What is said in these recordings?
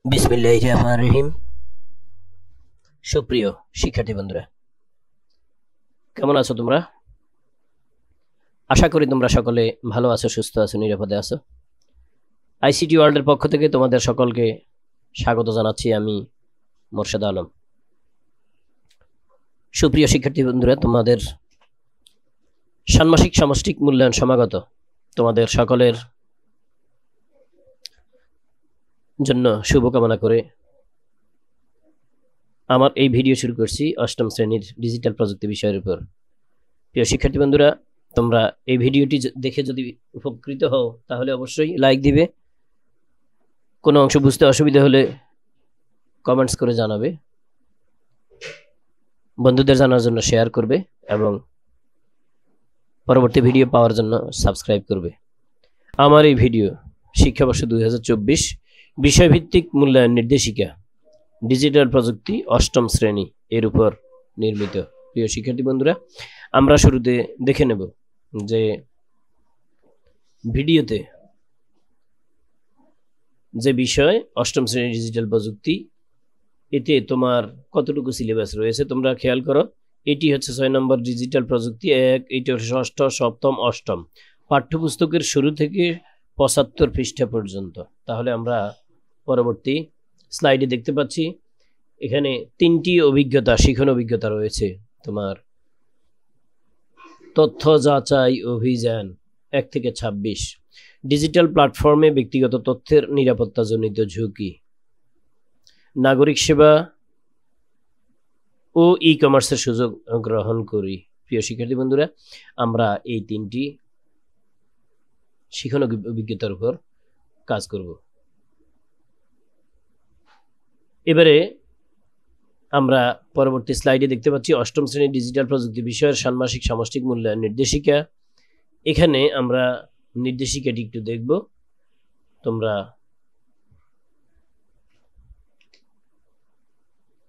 বিসমিল্লাহির রহমানির রহিম। সুপ্রিয় শিক্ষার্থী বন্ধুরা, কেমন আছো তোমরা? আশা করি তোমরা সকলে ভালো আছো, সুস্থ আছো, নিরাপদে আছো। আইসিটি ওয়ার্ল্ডের পক্ষ থেকে তোমাদের সকলকে স্বাগত জানাচ্ছি আমি মোর্শেদ আলম। সুপ্রিয় শিক্ষার্থী বন্ধুরা, তোমাদের ষান্মাসিক সামষ্টিক মূল্যায়ন সমাগত। তোমাদের সকলের জন্য শুভকামনা করে আমার এই ভিডিও শুরু করছি অষ্টম শ্রেণীর ডিজিটাল প্রযুক্তি বিষয়ের উপর। প্রিয় শিক্ষার্থী বন্ধুরা, তোমরা এই ভিডিওটি দেখে যদি উপকৃত হও তাহলে অবশ্যই লাইক দিবে, কোনো অংশ বুঝতে অসুবিধা হলে কমেন্টস করে জানাবে, বন্ধুদের জানার জন্য শেয়ার করবে এবং পরবর্তী ভিডিও পাওয়ার জন্য সাবস্ক্রাইব করবে। আমার এই ভিডিও শিক্ষাবর্ষ 2024 বিষয়ভিত্তিক মূল্যায়ন নির্দেশিকা ডিজিটাল প্রযুক্তি অষ্টম শ্রেণী এর উপর নির্মিত। প্রিয় শিক্ষার্থী বন্ধুরা, আমরা শুরুতে দেখে নেব যে ভিডিওতে যে বিষয় অষ্টম শ্রেণী ডিজিটাল প্রযুক্তি, এতে তোমার কতটুকু সিলেবাস রয়েছে তোমরা খেয়াল করো। এটি হচ্ছে 6 নম্বর ডিজিটাল প্রযুক্তি 1, এটি হচ্ছে ষষ্ঠ, সপ্তম, অষ্টম পাঠ্যপুস্তকের শুরু থেকে 75 পৃষ্ঠা পর্যন্ত। তাহলে আমরা পরবর্তী স্লাইডে দেখতে পাচ্ছি এখানে 3টি অভিজ্ঞতা, শিখন অভিজ্ঞতা রয়েছে। তোমার তথ্য যাচাই অভিযান 1 থেকে 26, ডিজিটাল প্ল্যাটফর্মে ব্যক্তিগত তথ্যের নিরাপত্তাজনিত ঝুঁকি, নাগরিক সেবা ও ই কমার্সের সুযোগ গ্রহণ করি। প্রিয় শিক্ষার্থী বন্ধুরা, আমরা এই 3টি শিখন অভিজ্ঞতার উপর কাজ করব। এবারে আমরা পরবর্তী স্লাইডে দেখতে পাচ্ছি অষ্টম শ্রেণীর ডিজিটাল প্রযুক্তি বিষয়ের ষান্মাসিক সামষ্টিক মূল্যায়ন নির্দেশিকা। এখানে আমরা নির্দেশিকাটি একটু দেখব। তোমরা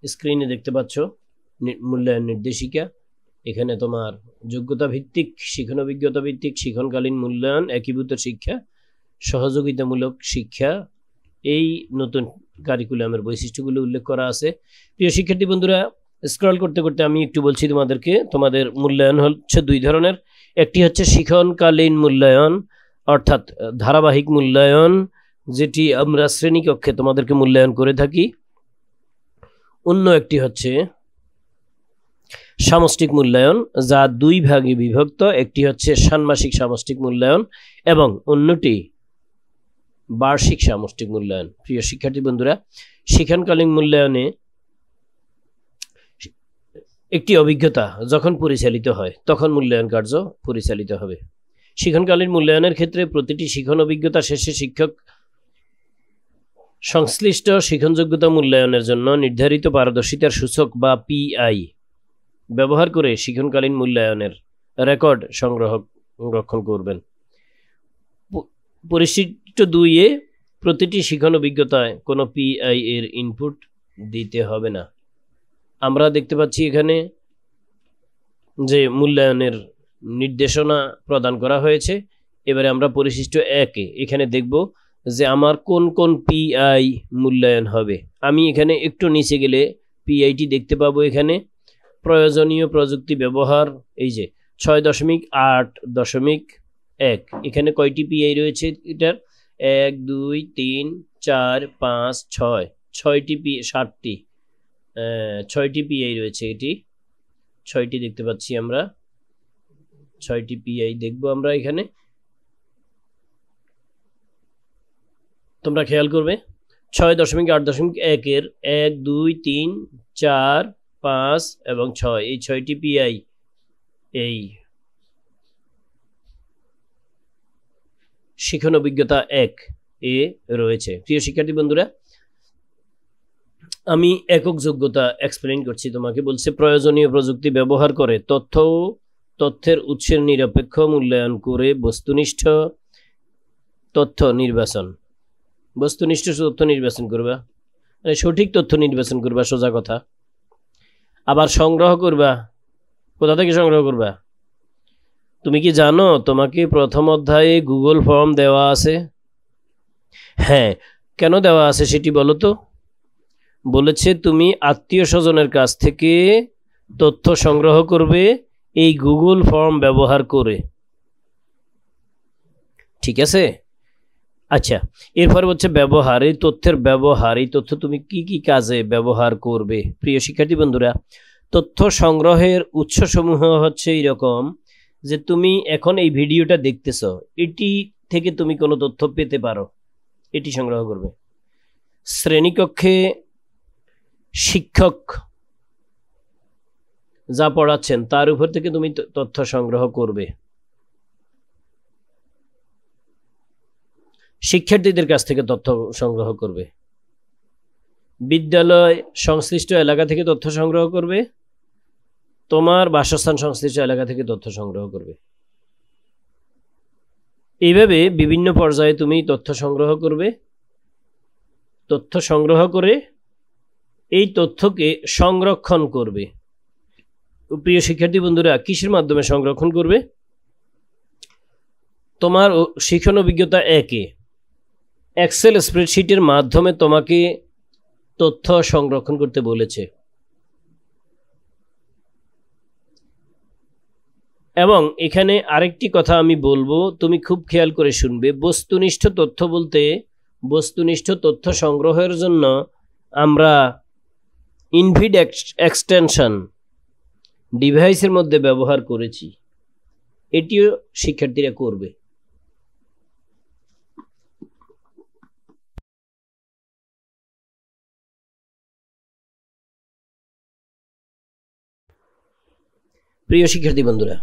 স্ক্রিনে দেখতে পাচ্ছ মূল্যায়ন নির্দেশিকা। এখানে তোমার যোগ্যতা ভিত্তিক, শিখন অভিজ্ঞতা ভিত্তিক, শিখনকালীন মূল্যায়ন, একীভূত শিক্ষা, সহযোগিতামূলক শিক্ষা, এই নতুন কারিকুলামের বৈশিষ্ট্যগুলো উল্লেখ করা আছে। প্রিয় শিক্ষার্থী বন্ধুরা, স্ক্রল করতে করতে আমি একটু বলছি তোমাদেরকে, তোমাদের মূল্যায়ন হচ্ছে 2 ধরনের। একটি হচ্ছে শিখনকালীন মূল্যায়ন, অর্থাৎ ধারাবাহিক মূল্যায়ন, যেটি আমরা শ্রেণীকক্ষে তোমাদেরকে মূল্যায়ন করে থাকি। অন্য একটি হচ্ছে সামষ্টিক মূল্যায়ন, যা 2 ভাগে বিভক্ত। একটি হচ্ছে ষান্মাসিক সামষ্টিক মূল্যায়ন এবং অন্যটি বার্ষিক সামষ্টিক মূল্যায়ন। প্রিয় শিক্ষার্থী বন্ধুরা, শিখনকালীন মূল্যায়নে একটি অভিজ্ঞতা যখন পরিচালিত হয় তখন মূল্যায়ন কার্য পরিচালিত হবে। শিখনকালীন মূল্যায়নের ক্ষেত্রে প্রতিটি শিখন অভিজ্ঞতা শেষে শিক্ষক সংশ্লিষ্ট শিখনযোগ্যতা মূল্যায়নের জন্য নির্ধারিত পারদর্শিতার সূচক বা পিআই ব্যবহার করে শিখনকালীন মূল্যায়নের রেকর্ড সংরক্ষণ করবেন। পরিশিষ্ট 2-এ প্রতিটি শিখন অভিজ্ঞতায় কোনো পিআই এর ইনপুট দিতে হবে না। আমরা দেখতে পাচ্ছি এখানে যে মূল্যায়নের নির্দেশনা প্রদান করা হয়েছে। এবারে আমরা পরিশিষ্ট 1-এ এখানে দেখব যে আমার কোন কোন পিআই মূল্যায়ন হবে। আমি এখানে একটু নিচে গেলে পিআইটি দেখতে পাবো। এখানে প্রয়োজনীয় প্রযুক্তি ব্যবহার, এই যে 6.8.1, এখানে কয়টি পিআই রয়েছে? এটার 1, 2, 3, 4, 5, 6, 6টি পিআই রয়েছে। এটি 6টি দেখতে পাচ্ছি আমরা, 6টি পিআই দেখবো আমরা এখানে। তোমরা খেয়াল করবে 6.8.1-এর 1, 2, 3, 4, 5 এবং 6, এই 6টি পিআই এই শিখন অভিজ্ঞতা 1-এ রয়েছে। প্রিয় শিক্ষার্থী বন্ধুরা, আমি একক যোগ্যতা এক্সপ্লেইন করছি তোমাকে। বলছে প্রয়োজনীয় প্রযুক্তি ব্যবহার করে তথ্যের উৎসের নিরপেক্ষ মূল্যায়ন করে বস্তুনিষ্ঠ তথ্য নির্বাচন করবা, মানে সঠিক তথ্য নির্বাচন করবা, সোজা কথা। আবার সংগ্রহ করবা, কোথা থেকে সংগ্রহ করবা? তুমি কি জানো তোমাকে প্রথম অধ্যায়ে গুগল ফর্ম দেওয়া আছে? হ্যাঁ, কেন দেওয়া আছে সেটি বলো তো। বলেছে তুমি আত্মীয় স্বজনের কাছ থেকে তথ্য সংগ্রহ করবে এই গুগল ফর্ম ব্যবহার করে, ঠিক আছে। আচ্ছা, এরপরে হচ্ছে ব্যবহার, এই তথ্যের ব্যবহার, এই তথ্য তুমি কি কি কাজে ব্যবহার করবে। প্রিয় শিক্ষার্থী বন্ধুরা, তথ্য সংগ্রহের উৎসসমূহ হচ্ছে এরকম যে তুমি এখন এই ভিডিওটা দেখতেছ, এটি থেকে তুমি কোনো তথ্য পেতে পারো, এটি সংগ্রহ করবে। শ্রেণীকক্ষে শিক্ষক যা পড়াচ্ছেন তার উপর থেকে তুমি তথ্য সংগ্রহ করবে। শিক্ষার্থীদের কাছ থেকে তথ্য সংগ্রহ করবে। বিদ্যালয় সংশ্লিষ্ট এলাকা থেকে তথ্য সংগ্রহ করবে। তোমার বাসস্থান সংশ্লিষ্ট এলাকা থেকে তথ্য সংগ্রহ করবে। এইভাবে বিভিন্ন পর্যায়ে তুমি তথ্য সংগ্রহ করবে। তথ্য সংগ্রহ করে এই তথ্যকে সংরক্ষণ করবে। প্রিয় শিক্ষার্থী বন্ধুরা, কিসের মাধ্যমে সংরক্ষণ করবে? তোমার শিক্ষণ অভিজ্ঞতা 1-এ এক্সেল স্প্রেডশিটের মাধ্যমে তোমাকে তথ্য সংরক্ষণ করতে বলেছে। এবং এখানে আরেকটি কথা আমি বলবো, তুমি খুব খেয়াল করে শুনবে। বস্তুনিষ্ঠ তথ্য বলতে, বস্তুনিষ্ঠ তথ্য সংগ্রহের জন্য আমরা ইনভিড এক্সটেনশন ডিভাইসের মধ্যে ব্যবহার করেছি, এটিও শিক্ষার্থীরা করবে। প্রিয় শিক্ষার্থী বন্ধুরা,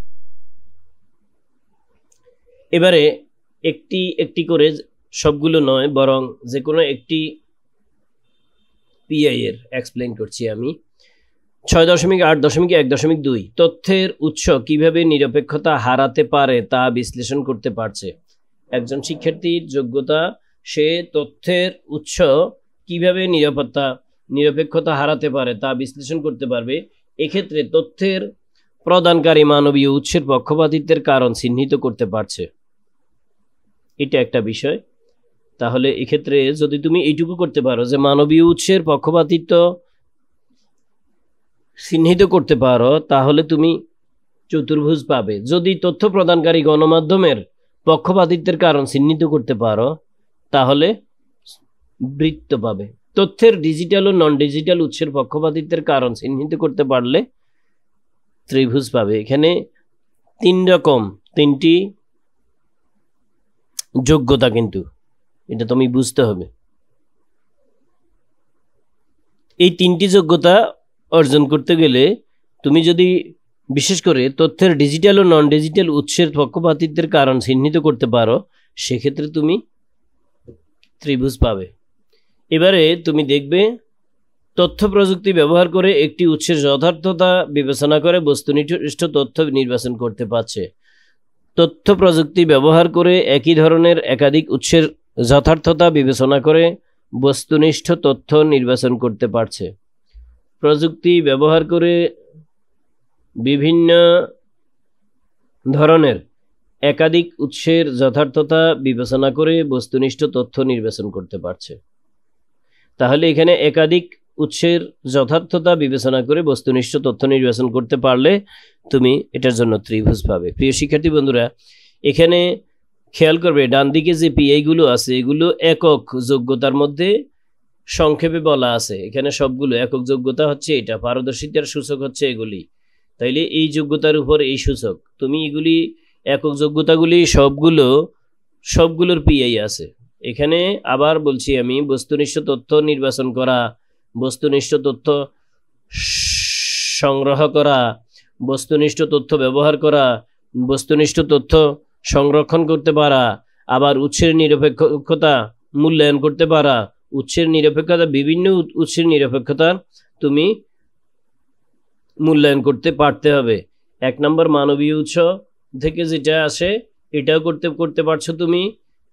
এবারে একটি একটি করে, সবগুলো নয় বরং যে কোনো একটি পিআই এর এক্সপ্লেইন করছি আমি। 6.8.1.2 তথ্যের উৎস কিভাবে নিরপেক্ষতা হারাতে পারে তা বিশ্লেষণ করতে পারছে। একজন শিক্ষার্থীর যোগ্যতা, সে তথ্যের উৎস কিভাবে নিরপেক্ষতা হারাতে পারে তা বিশ্লেষণ করতে পারবে। এক্ষেত্রে তথ্যের প্রদানকারী মানবীয় উৎসের পক্ষপাতিত্বের কারণ চিহ্নিত করতে পারছে, এটা একটা বিষয়। তাহলে এক্ষেত্রে যদি তুমি এইটুকু করতে পারো যে মানবীয় উৎসের পক্ষপাতিত্ব চিহ্নিত করতে পারো, তাহলে তুমি চতুর্ভুজ পাবে। যদি তথ্য প্রদানকারী গণমাধ্যমের পক্ষপাতিত্বের কারণ চিহ্নিত করতে পারো, তাহলে বৃত্ত পাবে। তথ্যের ডিজিটাল ও নন ডিজিটাল উৎসের পক্ষপাতিত্বের কারণ চিহ্নিত করতে পারলে ত্রিভুজ পাবে। এখানে তিনটি যোগ্যতা, কিন্তু এটা তুমি বুঝতে হবে। এই তিনটি যোগ্যতা অর্জন করতে গেলে তুমি যদি বিশেষ করে তথ্যের ডিজিটাল ও নন ডিজিটাল উৎসের পক্ষপাতিত্বের কারণ চিহ্নিত করতে পারো, সেক্ষেত্রে তুমি ত্রিভুজ পাবে। এবারে তুমি দেখবে তথ্য প্রযুক্তি ব্যবহার করে একটি উৎসের যথার্থতা বিবেচনা করে বস্তুনিষ্ঠ তথ্য নির্বাচন করতে পারছে। তথ্য প্রযুক্তি ব্যবহার করে একই ধরনের একাধিক উৎসের যথার্থতা বিবেচনা করে বস্তুনিষ্ঠ তথ্য নির্বাচন করতে পারছে। প্রযুক্তি ব্যবহার করে বিভিন্ন ধরনের একাধিক উৎসের যথার্থতা বিবেচনা করে বস্তুনিষ্ঠ তথ্য নির্বাচন করতে পারছে। তাহলে এখানে একাধিক উৎসের যথার্থতা বিবেচনা করে বস্তুনিষ্ঠ তথ্য নির্বাচন করতে পারলে তুমি এটার জন্য ত্রিভুজ পাবে। প্রিয় শিক্ষার্থী বন্ধুরা, এখানে খেয়াল করবে ডান দিকে যে পিআইগুলো আছে এগুলো একক যোগ্যতার মধ্যে সংক্ষেপে বলা আছে। এখানে সবগুলো একক যোগ্যতা হচ্ছে এটা, পারদর্শিতার সূচক হচ্ছে এগুলি। তাইলে এই যোগ্যতার উপর এই সূচক, তুমি এগুলি একক যোগ্যতাগুলি সবগুলোর পিআই আছে এখানে। আবার বলছি আমি, বস্তুনিষ্ঠ তথ্য নির্বাচন করা, বস্তুনিষ্ঠ তথ্য সংগ্রহ করা, বস্তুনিষ্ঠ তথ্য ব্যবহার করা, বস্তুনিষ্ঠ তথ্য সংরক্ষণ করতে পারা, আবার উৎসের নিরপেক্ষতা মূল্যায়ন করতে পারা। উৎসের নিরপেক্ষতা, বিভিন্ন উৎসের নিরপেক্ষতা তুমি মূল্যায়ন করতে পারতে হবে। 1 নম্বর মানবীয় উৎস থেকে যেটা আসে এটাও করতে পারছো তুমি।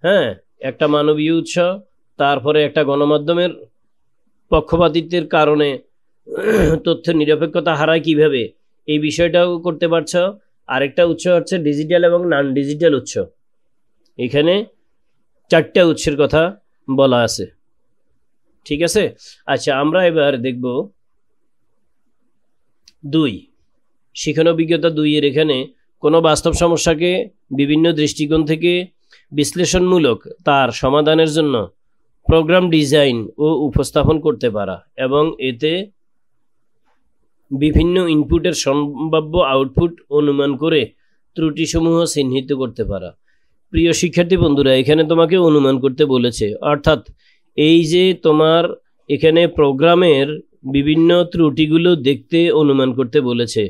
হ্যাঁ, একটা মানবীয় উৎস, তারপরে একটা গণমাধ্যমের পক্ষপাতিত্বের কারণে তথ্যের নিরপেক্ষতা হারায় কিভাবে, এই বিষয়টাও করতে পারছো। আরেকটা উৎস হচ্ছে ডিজিটাল এবং নন ডিজিটাল উৎস। এখানে 4টা উৎসের কথা বলা আছে। ঠিক আছে। আচ্ছা, আমরা এবার দেখব 2 শিখন অভিজ্ঞতা 2 এর এখানে কোনো বাস্তব সমস্যাকে বিভিন্ন দৃষ্টিকোণ থেকে বিশ্লেষণমূলক তার সমাধানের জন্য প্রোগ্রাম ডিজাইন ও উপস্থাপন করতে পারা এবং এতে বিভিন্ন ইনপুটের সম্ভাব্য আউটপুট অনুমান করে ত্রুটিসমূহ চিহ্নিত করতে পারা। প্রিয় শিক্ষার্থী বন্ধুরা, এখানে তোমাকে অনুমান করতে বলেছে, অর্থাৎ এই যে তোমার এখানে প্রোগ্রামের বিভিন্ন ত্রুটিগুলো দেখতে অনুমান করতে বলেছে।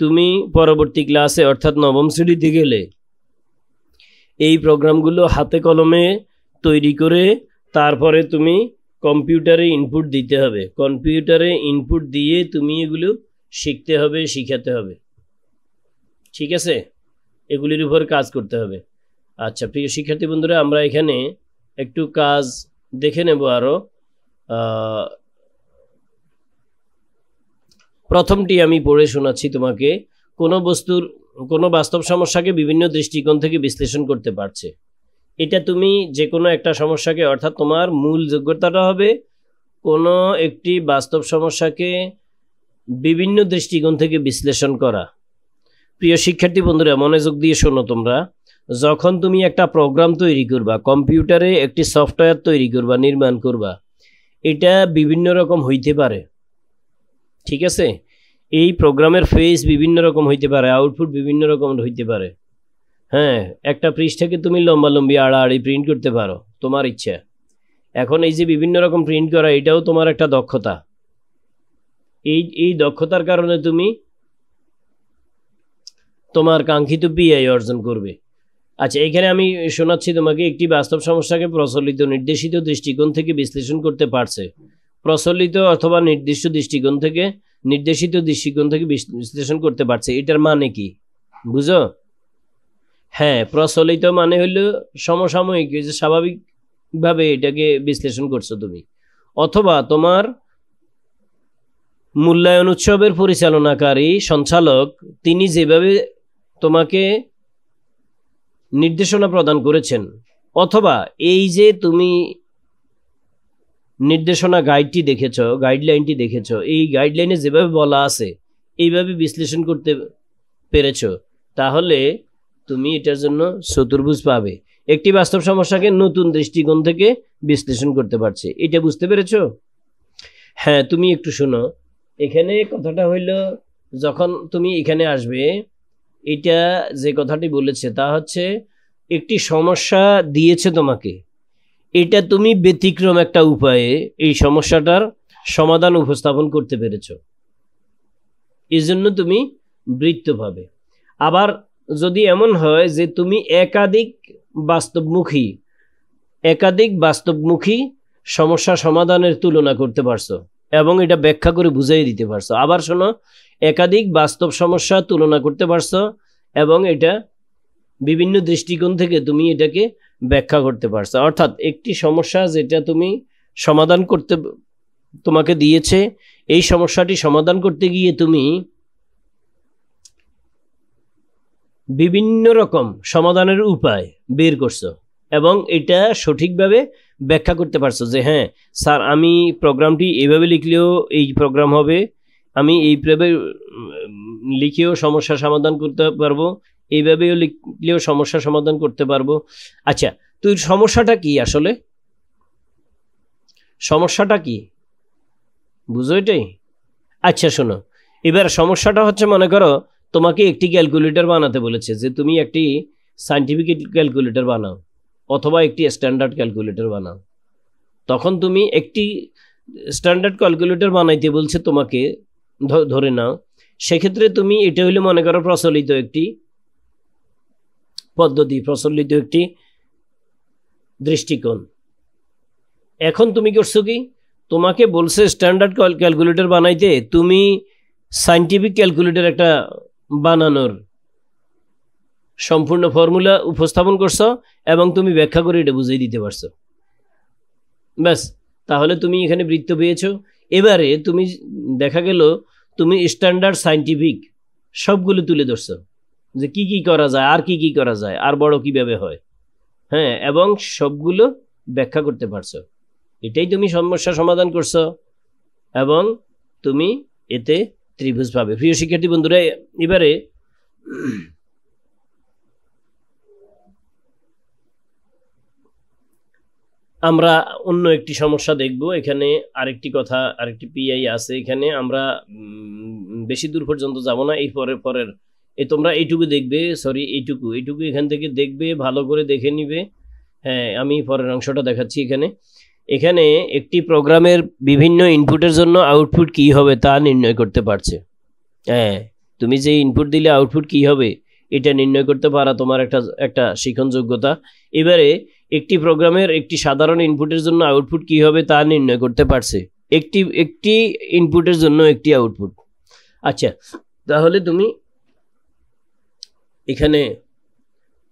তুমি পরবর্তী ক্লাসে অর্থাৎ নবম শ্রেণীতে গেলে এই প্রোগ্রামগুলো হাতে কলমে তৈরি করে তারপরে তুমি কম্পিউটারে ইনপুট দিতে হবে। কম্পিউটারে ইনপুট দিয়ে তুমি এগুলো শিখতে হবে, শিখাতে হবে। ঠিক আছে, এগুলির উপর কাজ করতে হবে। আচ্ছা প্রিয় শিক্ষার্থী বন্ধুরা, আমরা এখানে একটু কাজ দেখে নেব আরও। প্রথমটি আমি পড়ে শোনাচ্ছি তোমাকে। কোনো বাস্তব সমস্যাকে বিভিন্ন দৃষ্টিকোণ থেকে বিশ্লেষণ করতে পারছে। এটা তুমি যে কোনো একটা সমস্যাকে, অর্থাৎ তোমার মূল যোগ্যতাটা হবে কোনো একটি বাস্তব সমস্যাকে বিভিন্ন দৃষ্টিকোণ থেকে বিশ্লেষণ করা। প্রিয় শিক্ষার্থী বন্ধুরা, মনোযোগ দিয়ে শোনো তোমরা। যখন তুমি একটা প্রোগ্রাম তৈরি করবা, কম্পিউটারে একটি সফটওয়্যার তৈরি করবা, নির্মাণ করবা, এটা বিভিন্ন রকম হইতে পারে। ঠিক আছে, এই প্রোগ্রামের ফেজ বিভিন্ন রকম হইতে পারে, আউটপুট বিভিন্ন রকম হইতে পারে। হ্যাঁ, একটা পৃষ্ঠাকে তুমি লম্বালম্বি আড়াআড়ি প্রিন্ট করতে পারো, তোমার ইচ্ছা। এখন এই যে বিভিন্ন রকম প্রিন্ট করা, এটাও তোমার একটা দক্ষতা। এই দক্ষতার কারণে তুমি তোমার কাঙ্ক্ষিত পিআই অর্জন করবে। আচ্ছা, এখানে আমি শোনাচ্ছি তোমাকে, একটি বাস্তব সমস্যাকে প্রচলিত নির্দেশিত দৃষ্টিকোণ থেকে বিশ্লেষণ করতে পারছে। প্রচলিত অথবা নির্দিষ্ট দৃষ্টিকোণ থেকে, নির্দেশিত দৃষ্টিকোণ থেকে বিশ্লেষণ করতে পারছে, এটার মানে কি বুঝো? হ্যাঁ, প্রচলিত মানে হলো সমসাময়িক, যে স্বাভাবিকভাবে এটাকে বিশ্লেষণ করছো তুমি। অথবা তোমার মূল্যায়ন উৎসবের পরিচালনাকারী সঞ্চালক তিনি যেভাবে তোমাকে নির্দেশনা প্রদান করেছেন, অথবা এই যে তুমি নির্দেশনা গাইডটি দেখেছ, গাইডলাইনটি দেখেছ, এই গাইডলাইনে যেভাবে বলা আছে এইভাবে বিশ্লেষণ করতে পেরেছ, তাহলে তুমি এটার জন্য চতুর্ভুজ পাবে। একটি বাস্তব সমস্যাকে নতুন দৃষ্টিকোণ থেকে বিশ্লেষণ করতে পারছে, এটা বুঝতে পেরেছ? হ্যাঁ, তুমি একটু শোনো। এখানে কথাটা হইল, যখন তুমি এখানে আসবে, এটা যে কথাটি বলেছে তা হচ্ছে একটি সমস্যা দিয়েছে তোমাকে, এটা তুমি ব্যতিক্রম একটা উপায়ে এই সমস্যাটার সমাধান উপস্থাপন করতে পেরেছ, এই জন্য তুমি বৃত্ত পাবে। আবার যদি এমন হয় যে তুমি একাধিক বাস্তবমুখী সমস্যা সমাধানের তুলনা করতে পারছো এবং এটা ব্যাখ্যা করে বুঝাই দিতে পারছো। আবার শোনো, একাধিক বাস্তব সমস্যা তুলনা করতে পারছো এবং এটা বিভিন্ন দৃষ্টিকোণ থেকে তুমি এটাকে ব্যাখ্যা করতে পারছো। অর্থাৎ একটি সমস্যা যেটা তুমি সমাধান করতে তোমাকে দিয়েছে, এই সমস্যাটি সমাধান করতে গিয়ে তুমি বিভিন্ন রকম সমাধানের উপায় বের করছো এবং এটা সঠিকভাবে ব্যাখ্যা করতে পারছো যে হ্যাঁ স্যার, আমি প্রোগ্রামটি এইভাবে লিখলেও এই প্রোগ্রাম হবে, আমি এইভাবে লিখেও সমস্যা সমাধান করতে পারবো, এইভাবেও লিখলেও সমস্যা সমাধান করতে পারবো। আচ্ছা, তুই সমস্যাটা কি, আসলে সমস্যাটা কি বুঝো এটাই? আচ্ছা শোনো, এবার সমস্যাটা হচ্ছে, মনে করো তোমাকে একটি ক্যালকুলেটর বানাতে বলেছে, যে তুমি একটি সায়েন্টিফিক ক্যালকুলেটর বানাও অথবা একটি স্ট্যান্ডার্ড ক্যালকুলেটর বানাও। তখন তুমি একটি স্ট্যান্ডার্ড ক্যালকুলেটর বানাইতে বলছে তোমাকে, ধরে নাও। সেক্ষেত্রে তুমি এটা হইলে মনে করো প্রচলিত একটি পদ্ধতি, প্রচলিত একটি দৃষ্টিকোণ। এখন তুমি করছো কি, তোমাকে বলছে স্ট্যান্ডার্ড ক্যালকুলেটর বানাইতে, তুমি সায়েন্টিফিক ক্যালকুলেটর একটা বানানোর সম্পূর্ণ ফর্মুলা উপস্থাপন করছো এবং তুমি ব্যাখ্যা করে এটা বুঝিয়ে দিতে পারছো। ব্যাস, তাহলে তুমি এখানে বৃত্ত পেয়েছো। এবারে তুমি দেখা গেল তুমি স্ট্যান্ডার্ড সায়েন্টিফিক সবগুলো তুলে ধরছো, যে কি কি করা যায়, আর কি কি করা যায়, আর বড় কিভাবে হয়, হ্যাঁ, এবং সবগুলো ব্যাখ্যা করতে পারছো। এটাই তুমি সমস্যা সমাধান করছো এবং তুমি এতে ত্রিভুজ পাবে। প্রিয় শিক্ষার্থী বন্ধুরা, এবারে আমরা অন্য একটি সমস্যা দেখব। এখানে আরেকটি পিআই আছে। এখানে আমরা বেশি দূর পর্যন্ত যাব না, এই পরের তোমরা এইটুকু দেখবে, সরি এইটুকু এখান থেকে দেখবে, ভালো করে দেখে নিবে। হ্যাঁ, আমি পরের অংশটা দেখাচ্ছি। এখানে একটি প্রোগ্রামের বিভিন্ন ইনপুটের জন্য আউটপুট কি হবে তা নির্ণয় করতে পারছে। হ্যাঁ, তুমি যে ইনপুট দিলে আউটপুট কি হবে এটা নির্ণয় করতে পারা তোমার একটা শিখন যোগ্যতা। এবারে একটি প্রোগ্রামের একটি সাধারণ ইনপুটের জন্য আউটপুট কি হবে তা নির্ণয় করতে পারছে, একটি ইনপুটের জন্য একটি আউটপুট। আচ্ছা, তাহলে তুমি এখানে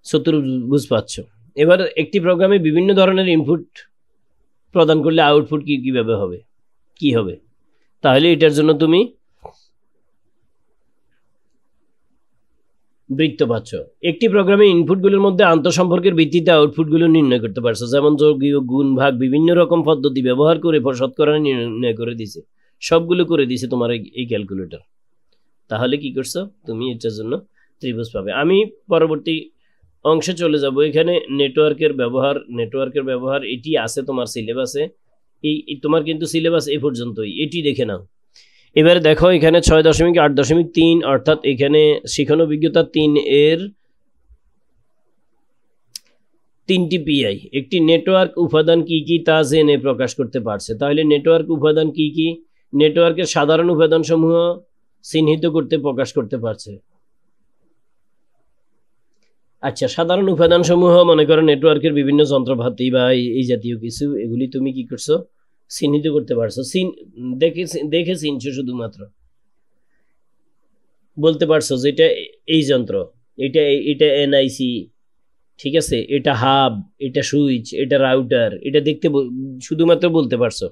চতুর্ভুজ পাচ্ছ। এবার একটি প্রোগ্রামে বিভিন্ন ধরনের ইনপুট প্রদান করলে আউটপুট কিভাবে হবে, কি হবে? তাহলে এটার জন্য তুমি বৃত্ত পাচ্ছ। একটি প্রোগ্রামে ইনপুটগুলোর মধ্যে আন্তঃসম্পর্কের ভিত্তিতে আউটপুটগুলো নির্ণয় করতে পারছো, যেমন যোগ, বিয়োগ, গুণ, ভাগ, বিভিন্ন রকম পদ্ধতি ব্যবহার করে শতকরা নির্ণয় করে দিছে, সবগুলো করে দিছে তোমার এই ক্যালকুলেটর। তাহলে কি করছো তুমি? এটার জন্য ত্রিভুজ পাবে। আমি পরবর্তী অংশে চলে যাব। এখানে নেটওয়ার্কের ব্যবহার এটি আছে তোমার সিলেবাসে। তোমার কিন্তু সিলেবাস এ পর্যন্তই, এটি দেখে নাও। এবারে দেখো, এখানে 6.8.3 অর্থাৎ এখানে শিখন অভিজ্ঞতা 3 এর 3টি পিআই একটি নেটওয়ার্ক উপাদান কি কি তা জেনে প্রকাশ করতে পারছে। তাহলে নেটওয়ার্ক উপাদান কি কি? নেটওয়ার্কের সাধারণ উপাদান সমূহ চিহ্নিত করতে প্রকাশ করতে পারছে। আচ্ছা, সাধারণ উপাদান সমূহ মনে করো নেটওয়ার্কের বিভিন্ন যন্ত্রপাতি বা এই জাতীয় কিছু, এগুলি তুমি কি করছো? চিহ্নিত করতে পারছো। দেখে চিনছো, শুধুমাত্র বলতে পারছো যে এটা এই যন্ত্র, এটা এনআইসি, ঠিক আছে, এটা হাব, এটা সুইচ, এটা রাউটার, এটা দেখতে শুধুমাত্র বলতে পারছো।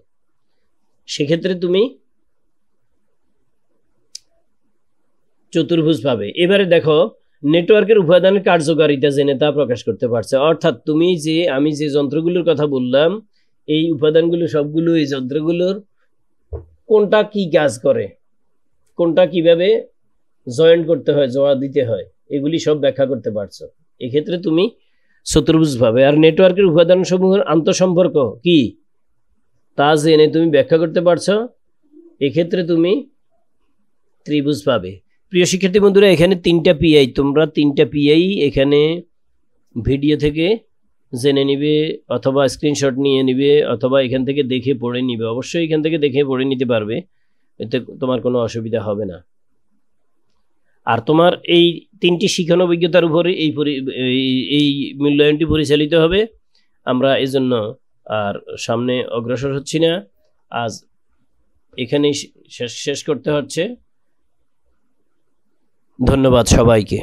সেক্ষেত্রে তুমি চতুর্ভুজ পাবে। এবারে দেখো, নেটওয়ার্কের উপাদানের কার্যকারিতা জেনে তা প্রকাশ করতে পারছে। অর্থাৎ আমি যে যন্ত্রগুলোর কথা বললাম, এই উপাদানগুলো সবগুলো এই যন্ত্রগুলোর কোনটা কি কাজ করে, কোনটা কিভাবে জয়েন্ট করতে হয়, জোড়া দিতে হয়, এগুলি সব ব্যাখ্যা করতে পারছো। এক্ষেত্রে তুমি চতুর্ভুজ পাবে। আর নেটওয়ার্কের উপাদান সমূহের আন্তঃসম্পর্ক কি তা জেনে তুমি ব্যাখ্যা করতে পারছো, এক্ষেত্রে তুমি ত্রিভুজ পাবে। প্রিয় শিক্ষার্থী বন্ধুরা, এখানে 3টা পিআই, তোমরা 3টা পিআই এখানে ভিডিও থেকে জেনে নিবে, অথবা স্ক্রিনশট নিয়ে নিবে, অথবা এখান থেকে দেখে পড়ে নিবে। অবশ্যই এখান থেকে দেখে পড়ে নিতে পারবে, এতে তোমার কোনো অসুবিধা হবে না। আর তোমার এই 3টি শিখন অভিজ্ঞতার উপরে এই মূল্যায়নটি পরিচালিত হবে। আমরা এজন্য আর সামনে অগ্রসর হচ্ছি না, আজ এখানেই শেষ করতে হচ্ছে। ধন্যবাদ সবাইকে।